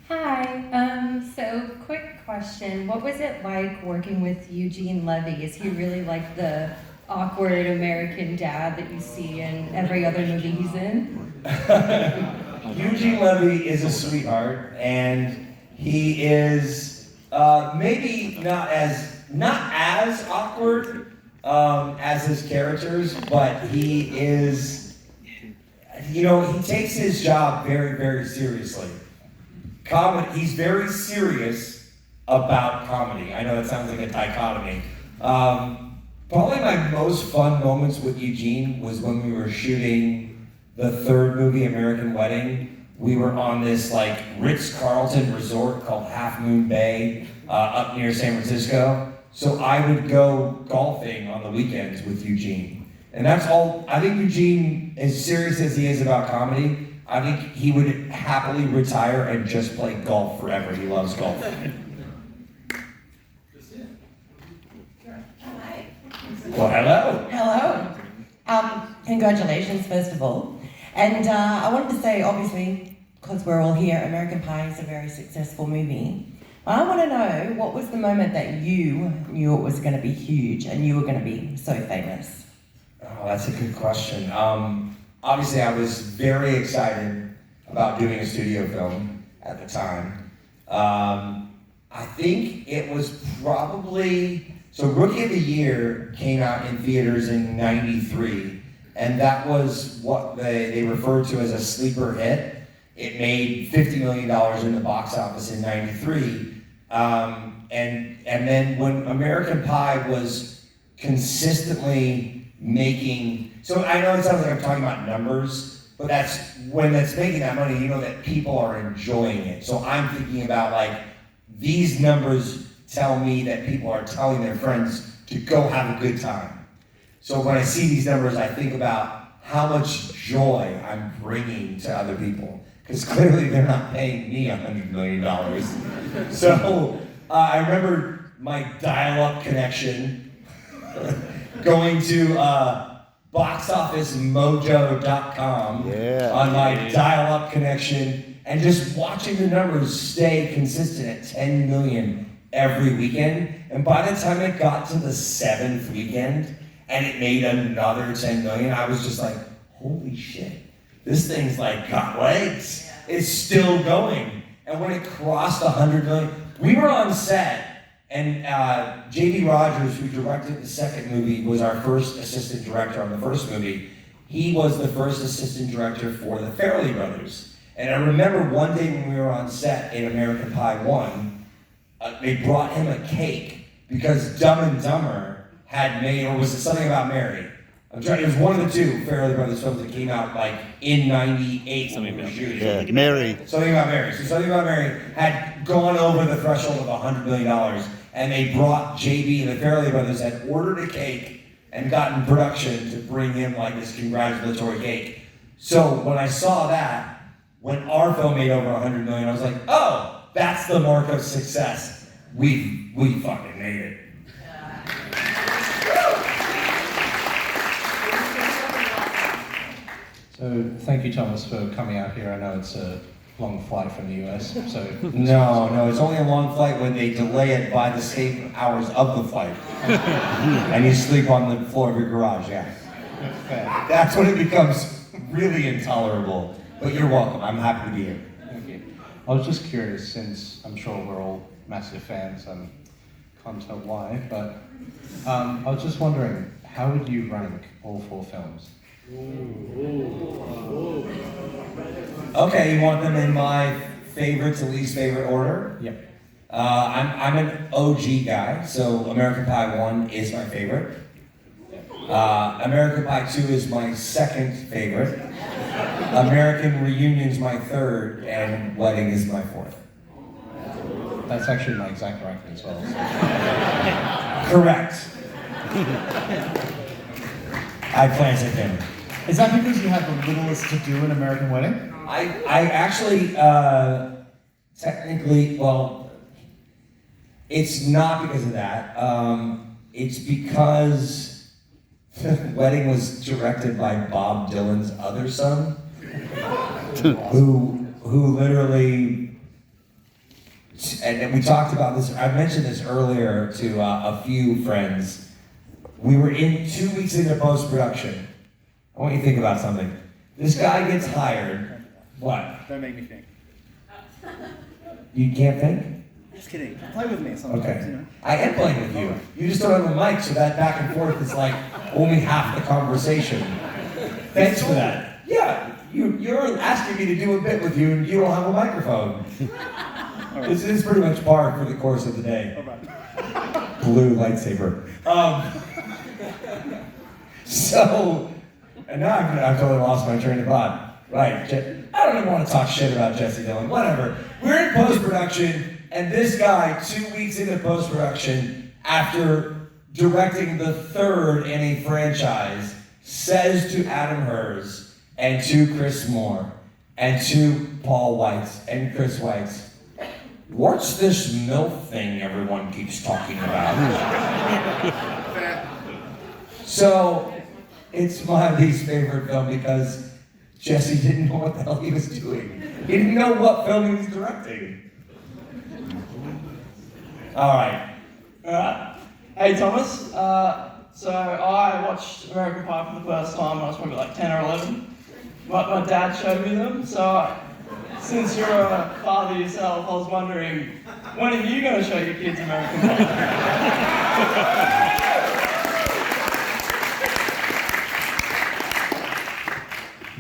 Hi. So quick question. What was it like working with Eugene Levy? Is he really like the awkward American dad that you see in every other movie he's in? Eugene Levy is a sweetheart, and he is maybe not as awkward as his characters, but he is, he takes his job very, very seriously. He's very serious about comedy. I know that sounds like a dichotomy. Probably my most fun moments with Eugene was when we were shooting the third movie, American Wedding. We were on this like Ritz-Carlton resort called Half Moon Bay up near San Francisco. So I would go golfing on the weekends with Eugene. And that's all. I think Eugene, as serious as he is about comedy, I think he would happily retire and just play golf forever. He loves golf. Well, hello. Hello. Congratulations, first of all. And I wanted to say, obviously, because we're all here, American Pie is a very successful movie. I want to know, what was the moment that you knew it was going to be huge and you were going to be so famous? Oh, that's a good question. Obviously, I was very excited about doing a studio film at the time. I think it was probably, so Rookie of the Year came out in theaters in '93, and that was what they referred to as a sleeper hit. It made $50 million in the box office in '93. And then when American Pie was consistently making, so I know it sounds like I'm talking about numbers, but when that's making that money, you know that people are enjoying it. So I'm thinking about like, these numbers tell me that people are telling their friends to go have a good time. So when I see these numbers, I think about how much joy I'm bringing to other people. Because clearly they're not paying me $100 million. So I remember my dial-up connection going to boxofficemojo.com on my dial-up connection and just watching the numbers stay consistent at 10 million every weekend. And by the time it got to the 7th weekend and it made another 10 million, I was just like, holy shit. This thing's like got legs. It's still going. And when it crossed 100 million, we were on set, and J.B. Rogers, who directed the second movie, was our first assistant director on the first movie. He was the first assistant director for the Farrelly Brothers. And I remember one day when we were on set in American Pie 1, they brought him a cake because Dumb and Dumber had made, or was it Something About Mary? It was one of the two Farrelly Brothers films that came out like in '98 when we were shooting. Yeah, Mary. Something About Mary. So Something About Mary had gone over the threshold of $100 million, and they brought JB and the Farrelly Brothers had ordered a cake and gotten production to bring him like this congratulatory cake. So when I saw that, when our film made over $100 million, I was like, oh, that's the mark of success. We fucking made it. So thank you, Thomas, for coming out here. I know it's a long flight from the US, so... No, it's only a long flight when they delay it by the same hours of the flight. And you sleep on the floor of your garage, yeah. That's when it becomes really intolerable. But you're welcome, I'm happy to be here. Thank you. I was just curious, since I'm sure we're all massive fans, can't tell why, but I was just wondering, how would you rank all 4 films? Okay, you want them in my favorite to least favorite order? Yep. I'm an OG guy, so American Pie 1 is my favorite. American Pie 2 is my second favorite. American Reunion's my third, and Wedding is my fourth. That's actually my exact ranking as well. So. Correct. I plan to him. Is that because you have the littlest to do in American Wedding? I actually, technically, well, it's not because of that. It's because Wedding was directed by Bob Dylan's other son, who literally and we talked about this, I mentioned this earlier to a few friends. We were in 2 weeks into post-production. I want you to think about something. This guy gets hired. What? Don't make me think. You can't think? Just kidding. Play with me sometimes, Okay. you know. I am playing with you. You just don't have a mic, so that back and forth is like only half the conversation. Thanks for that. Yeah, you're asking me to do a bit with you, and you don't have a microphone. This is pretty much par for the course of the day. All right. Blue lightsaber. So, and now I've totally lost my train of thought. Right, I don't even want to talk shit about Jesse Dillon, whatever. We're in post-production, and this guy, 2 weeks into post-production, after directing the third in a franchise, says to Adam Hers, and to Chris Moore, and to Paul Weitz, and Chris Weitz, what's this MILF thing everyone keeps talking about? So, it's my least favorite film because Jesse didn't know what the hell he was doing. He didn't know what film he was directing. All right. Hey Thomas, so I watched American Pie for the first time when I was probably like 10 or 11. My dad showed me them, so since you're a father yourself, I was wondering, when are you going to show your kids American Pie?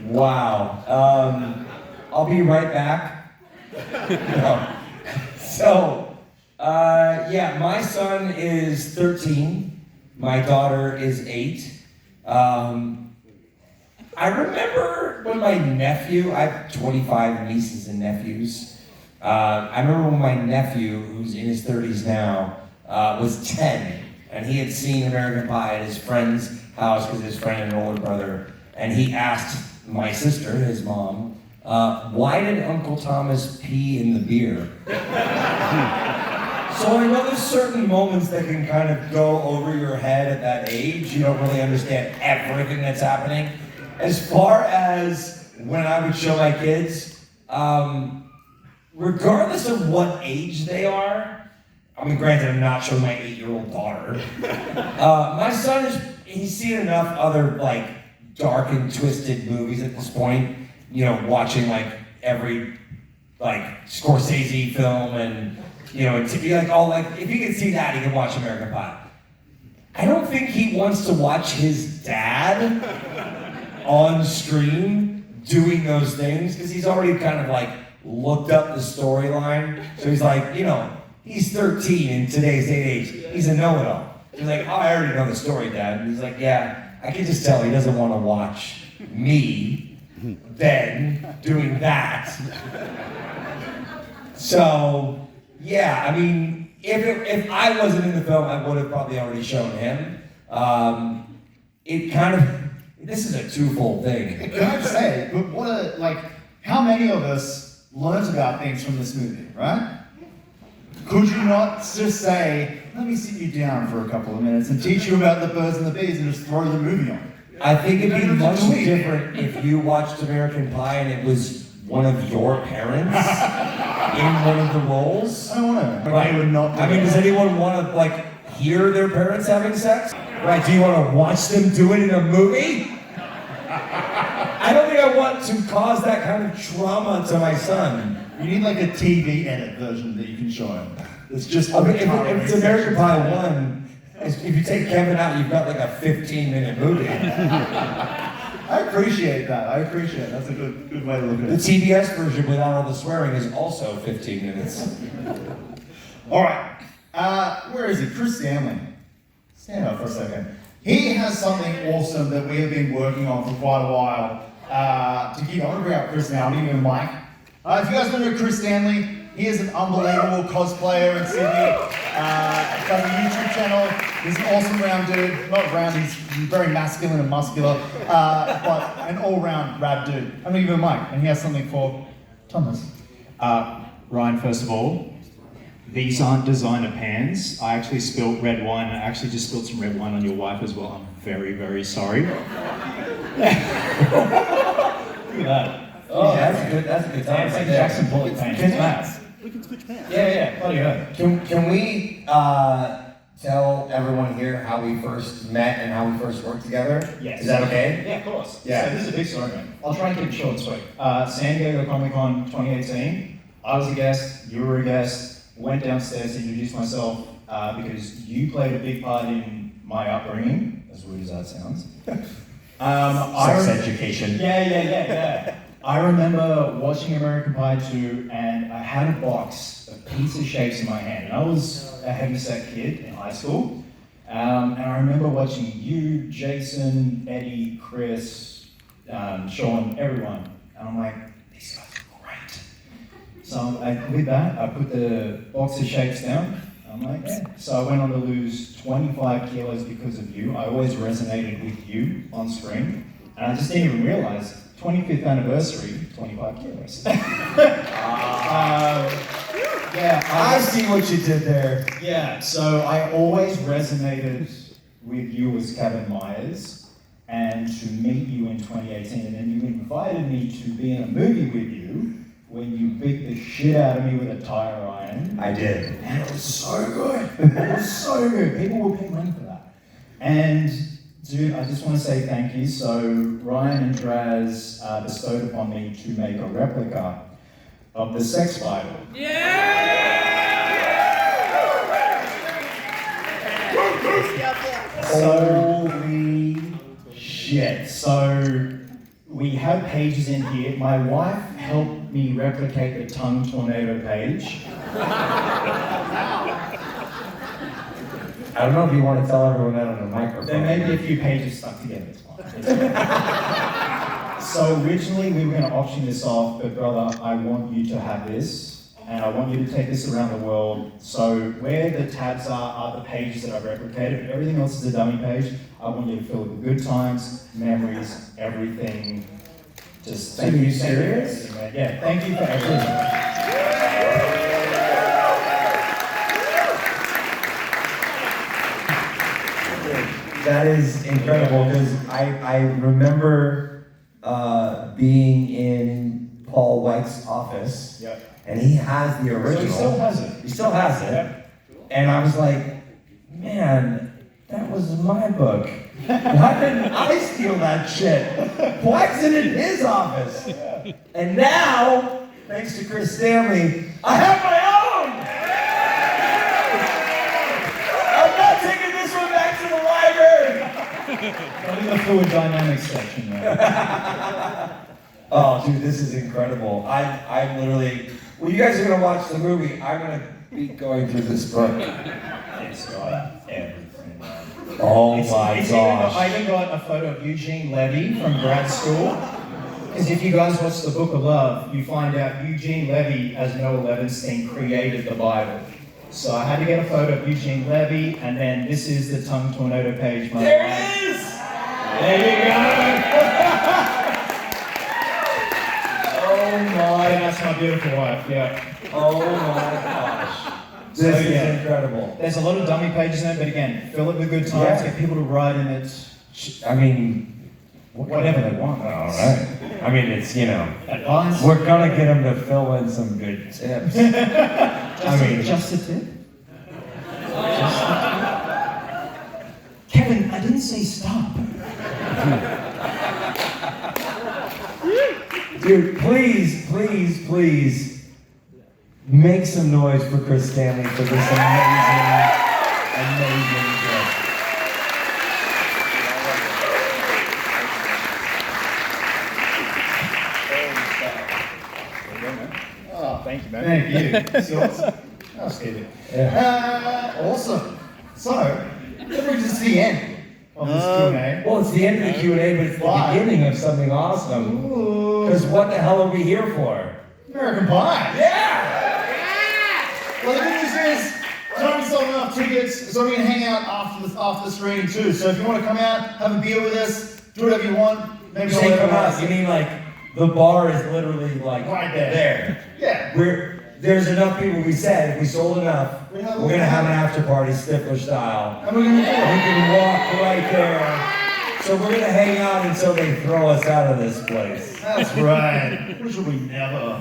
Wow. I'll be right back. No. So, yeah, my son is 13. My daughter is 8. I remember when my nephew, I have 25 nieces and nephews. I remember when my nephew, who's in his 30s now, was 10, and he had seen American Pie at his friend's house because his friend had an older brother, and he asked my sister, his mom, why did Uncle Thomas pee in the beer? So I know there's certain moments that can kind of go over your head at that age. You don't really understand everything that's happening. As far as when I would show my kids, regardless of what age they are, I mean, granted, I'm not showing my 8-year-old daughter. My son he's seen enough other, like, dark and twisted movies at this point, you know, watching like every like Scorsese film and you know, to be like all like if he can see that he can watch American Pie. I don't think he wants to watch his dad on screen doing those things because he's already kind of like looked up the storyline. So he's like, you know, he's 13 in today's day and age. He's a know-it-all. He's like, oh, I already know the story, Dad. And he's like, yeah. I can just tell he doesn't want to watch me then doing that. So, yeah, I mean, if I wasn't in the film, I would have probably already shown him. It kind of, this is a twofold thing. Can I just say, how many of us learned about things from this movie, right? Could you not just say, let me sit you down for a couple of minutes and teach you about the birds and the bees and just throw the movie on? I think it'd be much different if you watched American Pie and it was one of your parents in one of the roles. I don't want to. Right. I would not. I mean, does anyone want to like hear their parents having sex? Right? Do you want to watch them do it in a movie? I don't think I want to cause that kind of trauma to my son. You need like a TV edit version that you can show him. It's just. I mean, if it's American Pie 1, if you take Kevin out, you've got like a 15-minute movie. I appreciate that. That's a good way to look at The it. TBS version without all the swearing is also 15 minutes. All right. Where is he? Chris Stanley. Stand up for a second. He has something awesome that we have been working on for quite a while. To keep, I'm going to bring up Chris now. I'm giving him a mic. If you guys don't know Chris Stanley, he is an unbelievable cosplayer in Sydney. He's got a YouTube channel. He's an awesome round dude. Not round, he's very masculine and muscular, but an all-round rad dude. I'm gonna give him a mic, and he has something for Thomas. Ryan, first of all, these aren't designer pans. I actually spilled red wine. I actually just spilled some red wine on your wife as well. I'm very, very sorry. Look at that. Oh, that's a good time. It's like Jackson Pollock paint. It's nice. We can switch pants. Yeah, bloody hell. Can we tell everyone here how we first met and how we first worked together? Yes. Is that okay? Yeah, of course. Yeah. So this is a big story, man. I'll try and keep it short and sweet. San Diego Comic Con 2018. I was a guest, you were a guest. Went downstairs to introduce myself because you played a big part in my upbringing, as weird as that sounds. Sex education. Yeah. I remember watching American Pie 2, and I had a box of pizza shapes in my hand. And I was a heavyset kid in high school. And I remember watching you, Jason, Eddie, Chris, Sean, everyone. And I'm like, these guys are great. So with that, I put the box of shapes down. I'm like, yeah. So I went on to lose 25 kilos because of you. I always resonated with you on screen. And I just didn't even realize 25th anniversary, 25 kilos. I see what you did there. Yeah, so I always resonated with you as Kevin Myers, and to meet you in 2018, and then you invited me to be in a movie with you when you beat the shit out of me with a tire iron. I did. And it was so good. It was so good. People will pay money for that. And dude, I just want to say thank you. So Ryan and Draz bestowed upon me to make a replica of the Sex Bible. Holy shit. So we have pages in here. My wife helped me replicate the tongue tornado page. I don't know if you want to tell everyone that on the microphone. There may be a few pages stuck together. It's fine. It's fine. So originally we were going to auction this off, but brother, I want you to have this, and I want you to take this around the world. So where the tabs are the pages that I've replicated, but everything else is a dummy page. I want you to fill it with good times, memories, everything. Just Are you serious? Yeah, thank you for everything. That is incredible because I remember being in Paul White's office. Yep. And he has the original. So he still has it. He still has it. Yep. And I was like, man, that was my book. Why didn't I steal that shit? Why is it in his office? And now, thanks to Chris Stanley, I have my own! I'm not taking this one back to the library! Not in the fluid dynamics section, man. Oh, dude, this is incredible. I'm literally, when you guys are gonna watch the movie, I'm gonna be going through this book. It's got everything, man. Oh It's my even gosh. I even got a photo of Eugene Levy from grad school. Because if you guys watch the Book of Love, you find out Eugene Levy, as Noah Levinstein, created the Bible. So I had to get a photo of Eugene Levy, and then this is the tongue tornado page. There it is! There you go! Oh my, That's my beautiful wife, yeah. oh my gosh. This So, is yeah. incredible. There's a lot of dummy pages in it, but again, fill it with good times, Yeah. get people to write in it. I mean, Whatever they want. all right. I mean, it's, you know, Advice? we're gonna get them to fill in some good tips. Just a tip? Kevin, I didn't say stop. Dude, please, please, please make some noise for Chris Stanley for this amazing, amazing gift. Oh, thank you, man. Thank you. It's yours. I'll skip it. Yeah. Awesome. So, that brings us to the end of this Q&A. Well, it's the end of the Q&A, but it's the Why? beginning of something awesome. Ooh. Because what the hell are we here for? American Pie. Yeah! Well, the good news is, Tony sold enough tickets, so we're going to hang out after the screening too. So if you want to come out, have a beer with us, do whatever you want. Maybe You I'll say let come everyone out, else you in. mean like the bar is literally like Right there. there. Yeah. There's enough people, we said, if we sold enough, we're gonna have an after party Stifler style. And we're going to We do it. can walk right there. So we're gonna hang out until they throw us out of this place. That's right. Which will we never.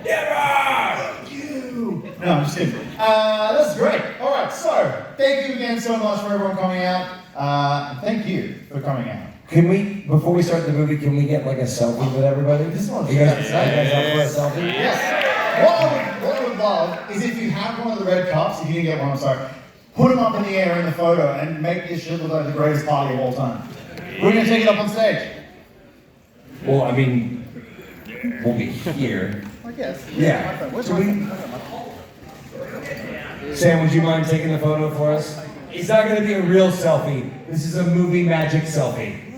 Never! You. No, I'm just kidding. That's great. All right, so thank you again so much for everyone coming out. Thank you for coming out. Can we, before we start the movie, can we get like a selfie with everybody? This one's You guys up for a selfie? Yes. What I would love is if you have one of the red cups, if you didn't get one, I'm sorry, put them up in the air in the photo and make this shit look like the greatest party of all time. We're gonna take it up on stage. Well, I mean, we'll be here. I guess. Yeah. Sam, would you mind taking the photo for us? It's not going to be a real selfie. This is a movie magic selfie.